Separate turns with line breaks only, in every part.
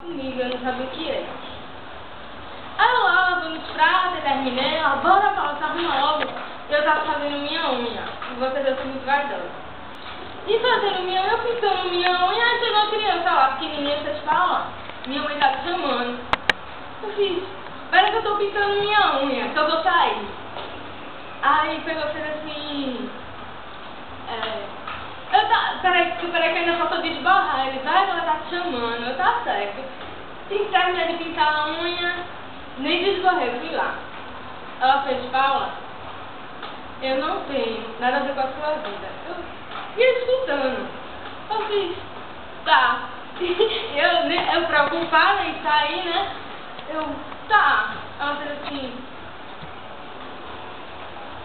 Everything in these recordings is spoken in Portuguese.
Comigo, eu não sabia o que era. Aí eu lá, vamos pra, terminei, ela, bora Paula, se arruma logo. Eu tava fazendo minha unha, e vocês eu sou muito vaidosa. E fazendo minha unha, eu pintando minha unha, aí chegou uma criança lá, pequenininha, vocês falam, minha mãe tá te chamando. Eu fiz, espera que eu tô pintando minha unha, que eu vou sair. Aí pegou e fez assim, peraí que ainda faltou desbarrar. Ele vai, ela tá te chamando, eu tá certo. Sim, terminei de pintar a unha, nem desbarrei, fui lá. Ela fez, Paula, eu não tenho nada a ver com a sua vida. Eu ia escutando. Eu fiz, tá. Eu preocupada em sair, né? Tá. Ela fez assim,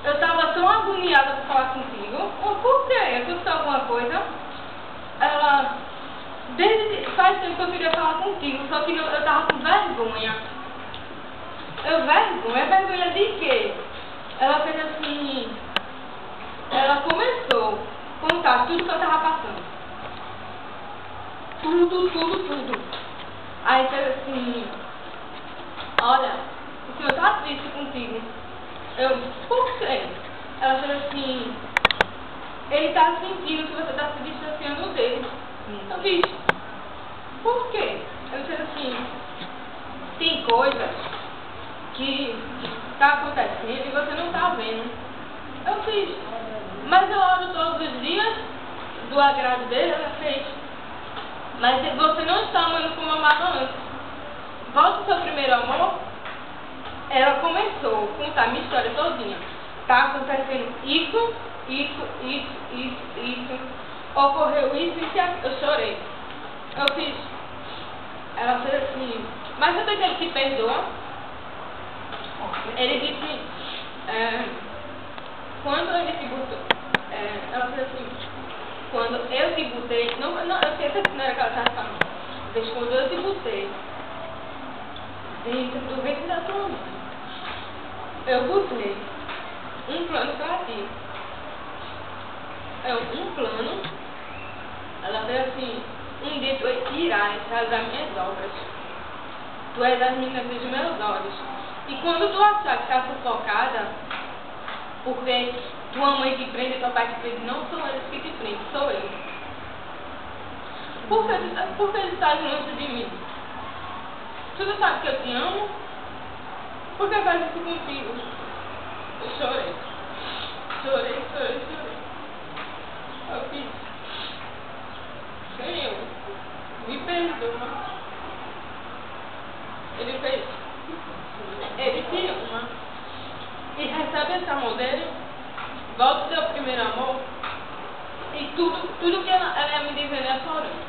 eu tava tão agoniada pra falar contigo. Por quê? Aconteceu alguma coisa? Ela, faz tempo que eu queria falar contigo, só que eu tava com vergonha. Vergonha de quê? Ela fez assim, ela começou a contar tudo que eu tava passando. Tudo. Aí fez assim, olha, o senhor tá triste contigo. Eu, por quê? Ela fez assim, ele tá sentindo que você tá se distanciando dele. Eu fiz, por quê? Ela fez assim, tem coisas que tá acontecendo e você não tá vendo. Eu fiz, mas eu oro todos os dias do agrado dele. Ela fez, mas você não está amando como amava antes. Volta ao seu primeiro amor. Ela começou a contar a minha história todinha. Tá acontecendo isso. Ocorreu isso e eu chorei. Eu fiz. Ela fez assim, mas você tem que ele te perdoa? Ele disse, quando ele te botou, ela fez assim, quando eu te botei, eu sei que não era que ela estava falando, mas quando eu te botei dentro do ventre da tua mãe, eu botei um plano pra ti. Um plano. Ela fez assim, um dia tu irás realizar minhas obras. Tu és as meninas dos meus olhos. E quando tu achar que está sufocada, porque tua mãe te prende e teu pai te prende, não são eles que te prendem, sou eu. Por que eles estão longe de mim? Tu não sabe que eu te amo? Por que faz isso contigo? Eu chorei. Eu fiz, Senhor, me perdoa. Ele fez, ele te ama. E recebe esse amor dele, volta ao teu primeiro amor. E tudo que ela ia me dizendo é chorando.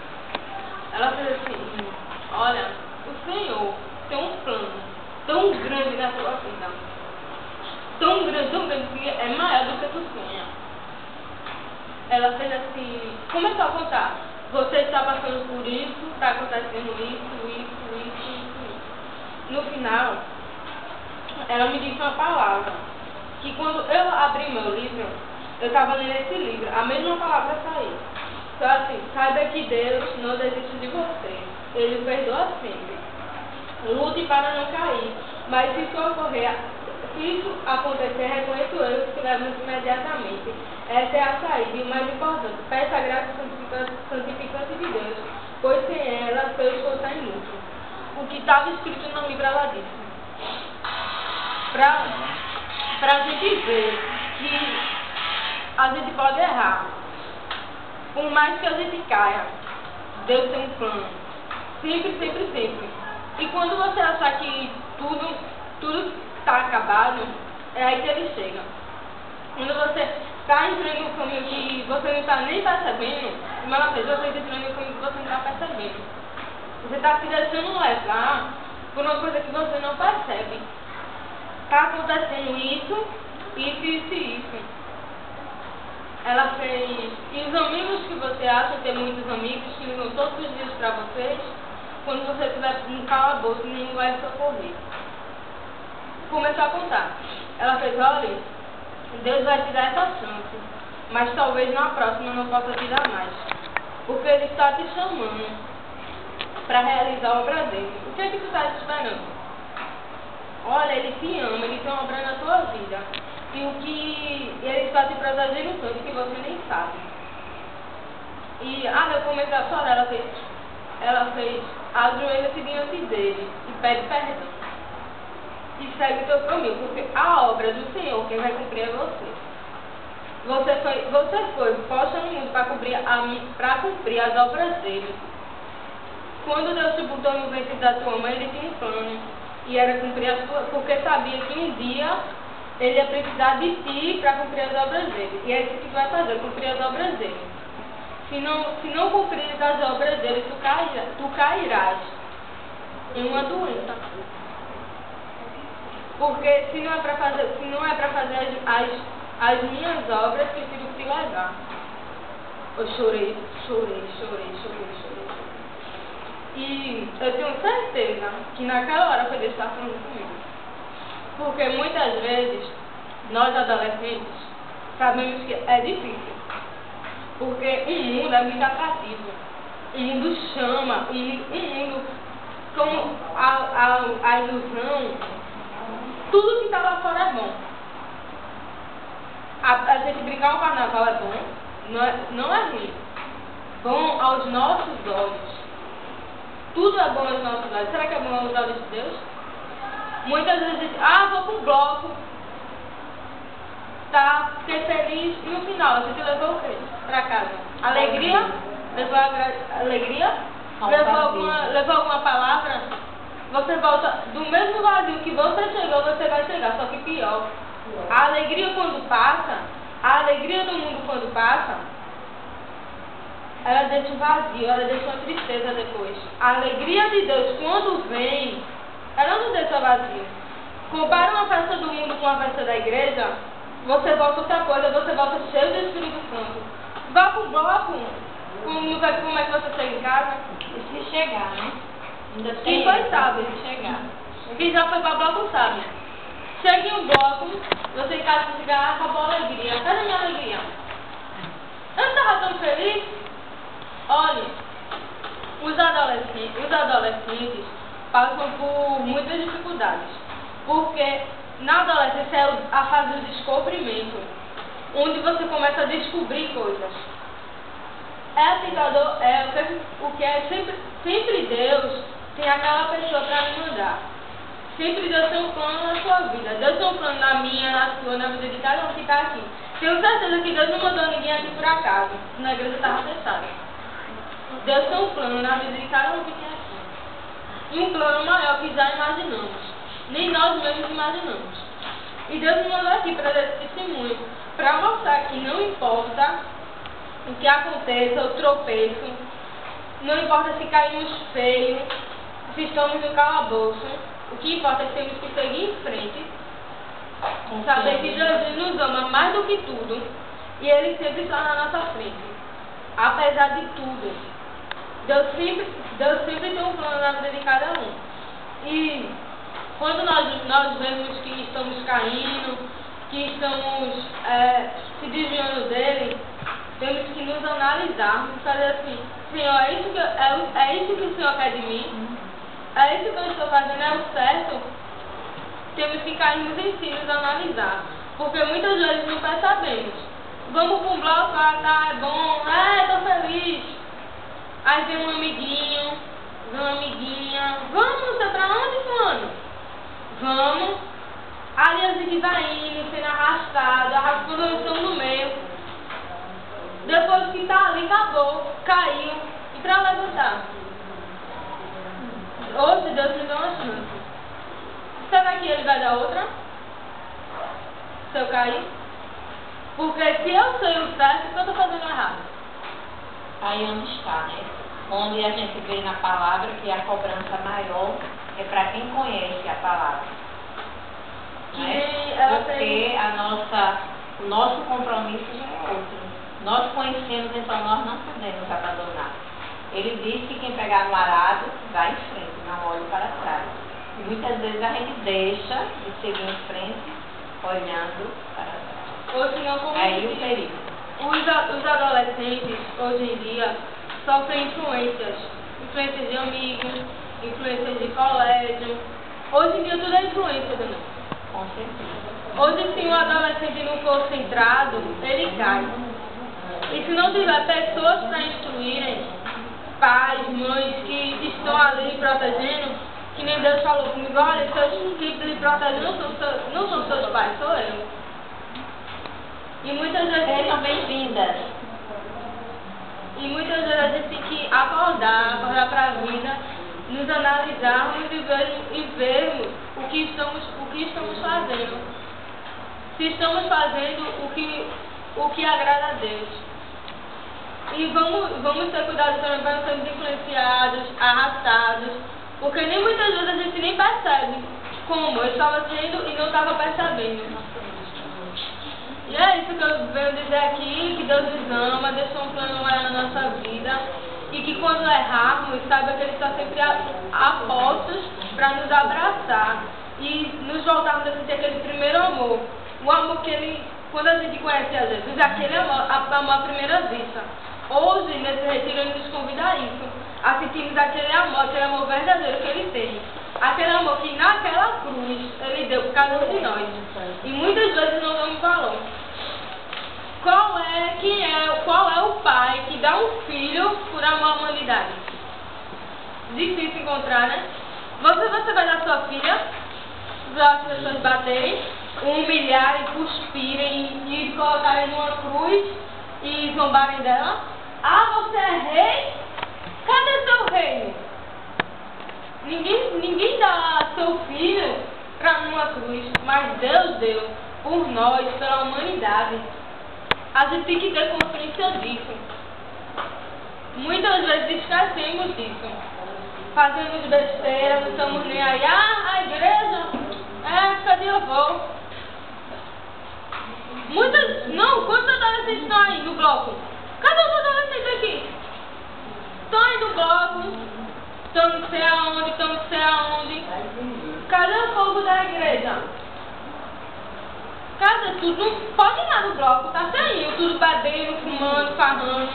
Ela fez assim, olha, o Senhor tem um plano tão grande na tua vida. Tão grande que é maior do que tu sonha. Ela fez assim, começou a contar. Você está passando por isso, está acontecendo isso. No final, ela me disse uma palavra, que quando eu abri meu livro, eu estava lendo esse livro, a mesma palavra saiu. Então assim, saiba que Deus não desiste de você, Ele perdoa sempre. Lute para não cair, mas se isso ocorrer, se isso acontecer, reconheça o erro e se levante imediatamente. Essa é a saída e o mais importante. Peça a graça santificante de Deus, pois sem ela seu esforço está inútil. O que estava escrito no livro, ela disse. Pra gente ver que a gente pode errar. Por mais que a gente caia, Deus tem um plano. Sempre. E quando você achar que tudo está acabado, é aí que ele chega. Quando você está entrando em um caminho que você não está nem percebendo, como ela fez, você está entrando em um caminho que você não está percebendo. Você está se deixando levar por uma coisa que você não percebe. Está acontecendo isso. Ela fez, e os amigos que você acha ter muitos amigos que ligam todos os dias para vocês, quando você estiver no calabouço, ninguém vai socorrer. Começou a contar. Ela fez, olha, Deus vai te dar essa chance, mas talvez na próxima não possa te dar mais, porque Ele está te chamando. para realizar a obra dele. O que é que tu estás esperando? Olha, ele te ama, ele tem uma obra na tua vida. E o que ele está te protegendo tanto que você nem sabe. E no começo da história ela fez ajoelha-se diante dele e pede perdão. E segue o teu caminho, porque a obra do Senhor quem vai cumprir é você. Você foi posta no mundo para cumprir as obras dele. Quando Deus te botou no ventre da tua mãe, ele tinha um plano. E era cumprir as tuas, porque sabia que um dia ele ia precisar de ti para cumprir as obras dele. E é isso que tu vai fazer, cumprir as obras dele. Se não cumprires as obras dele, tu cairás em uma doença. Porque se não é para fazer as minhas obras, preciso te levar. Eu chorei. E eu tenho certeza que naquela hora foi Deus estar falando comigo. Porque muitas vezes, nós adolescentes, sabemos que é difícil. Porque o mundo é muito atrativo. O mundo chama, o mundo como a ilusão, tudo que está lá fora é bom. A gente brincar no carnaval é bom, não é ruim. Bom aos nossos olhos. Tudo é bom aos nossos olhos. Será que é bom aos olhos de Deus? Muitas vezes a gente, vou para um bloco, tá, fiquei feliz, e no final a gente levou o quê? Para casa? Alegria? Levou alegria? Levou alguma palavra? Você volta do mesmo vazio que você chegou, você vai chegar, só que pior. A alegria quando passa, a alegria do mundo quando passa, ela deixa um vazio, ela deixa uma tristeza depois. A alegria de Deus quando vem, ela não deixa vazio. Compara uma festa do mundo com a festa da igreja, você volta outra coisa, você volta cheio do Espírito Santo. Vá para o bloco, como é que você chega em casa?
E se chegar, né?
Quem foi sabe?
Chegar.
Quem já foi para o bloco sabe. Chega em um bloco, você em casa fica com a boa alegria. Cadê minha alegria? Eu não estava tão feliz? Olha, os adolescentes passam por muitas dificuldades. Porque na adolescência é a fase do descobrimento, onde você começa a descobrir coisas. É tentador, o que é sempre Deus tem aquela pessoa para me mandar. Sempre Deus tem um plano na sua vida. Deus tem um plano na minha, na sua, na vida de cada um que está aqui. Tenho certeza que Deus não mandou ninguém aqui por acaso. Na igreja estava fechada. Deus tem um plano na vida de cada um que tem aqui. E um plano maior que já imaginamos. Nem nós mesmos imaginamos. E Deus me mandou aqui para dar esse testemunho. Para mostrar que não importa o que aconteça, o tropeço. Não importa se caímos feio, se estamos no calabouço. O que importa é que temos que seguir em frente. Saber que Jesus nos ama mais do que tudo. E Ele sempre está na nossa frente. Apesar de tudo. Deus sempre tem um plano na vida de cada um. E quando nós vemos que estamos caindo, que estamos se desviando dele, temos que nos analisar e fazer assim, Senhor, é isso que o Senhor quer de mim? É isso que eu estou fazendo, é o certo? Temos que cairmos em si, nos analisar. Porque muitas vezes não percebemos. Vamos para um bloco, é bom, estou feliz. Aí vem um amiguinho, vem uma amiguinha. Vamos, você pra onde, mano? Vamos. Aí a gente vai indo, sendo arrastando no meio. Depois que tá ali, acabou, caiu. E pra levantar? Hoje Deus me deu uma chance. Será que Ele vai dar outra? Se eu cair? Porque se eu sei o certo, o que eu estou fazendo errado?
Aí onde está, né? Onde a gente vê na palavra que a cobrança maior é para quem conhece a palavra. Porque o nosso compromisso já é outro. Nós conhecemos, então nós não podemos abandonar. Ele diz que quem pegar no arado vai em frente, não olhe para trás. E muitas vezes a gente deixa de seguir em frente, olhando para trás.
Ou senão, como
aí o perigo.
Os adolescentes, hoje em dia, sofrem influências. influências de amigos, influências de colégio. Hoje em dia tudo é influência, Daniel.
Com certeza.
Hoje, se um adolescente não for centrado, ele cai. E se não tiver pessoas para instruírem, pais, mães que estão ali protegendo, que nem Deus falou comigo, olha, seus que lhe protegem não são seus pais, sou eu. E muitas vezes...
Sejam bem-vindas.
E muitas vezes a gente tem que acordar para a vida, nos analisarmos e vermos o que estamos fazendo. Se estamos fazendo o que agrada a Deus. E vamos ter cuidado também para não sermos influenciados, arrastados, porque nem muitas vezes a gente nem percebe como eu estava sendo e não estava percebendo. E é isso que eu venho dizer aqui, que Deus nos ama, Deus tem um plano maior na nossa vida, e que quando errarmos, saiba que Ele está sempre a postos para nos abraçar e nos voltarmos a sentir aquele primeiro amor. O amor que Ele, quando a gente conhece a Jesus, aquele amor à primeira vista. Hoje, nesse retiro, Ele nos convida a isso, a sentirmos aquele amor verdadeiro que Ele tem. Aquele amor que naquela cruz Ele deu por cada um de nós. E muitas vezes não damos valor. Qual é o pai que dá um filho por amor à humanidade? Difícil encontrar, né? Você vai dar sua filha, as pessoas baterem, humilharem, cuspirem e colocarem numa cruz e zombarem dela? Ah, você é rei? Cadê seu reino? Ninguém dá seu filho para uma cruz, mas Deus deu por nós, pela humanidade. A gente tem que ter consciência disso. Muitas vezes esquecemos disso. Fazemos besteira, não estamos nem aí. Ah, a igreja? Cadê eu vou? Quantos adolescentes estão aí no bloco? Cadê os adolescentes aqui? Estão aí no bloco, estão não sei aonde. Cadê o povo da igreja? Cadê? Tudo não pode ir lá no bloco, tá saindo, tudo bebendo, fumando, farrando.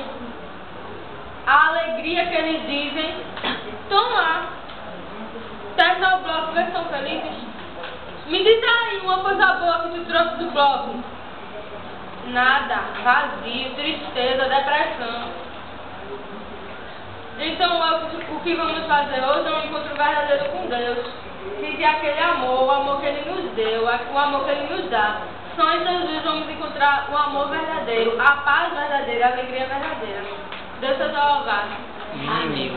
A alegria que eles dizem, estão lá. Terminar o bloco, vê se estão felizes. Me diz aí uma coisa boa que tu trouxe do bloco. Nada, vazio, tristeza, depressão. Então o que vamos fazer hoje é um encontro verdadeiro com Deus. Sentir aquele amor, o amor que Ele nos deu, o amor que Ele nos dá. Só em Jesus vamos encontrar o amor verdadeiro, a paz verdadeira, a alegria verdadeira. Deus seja louvado.
Amém.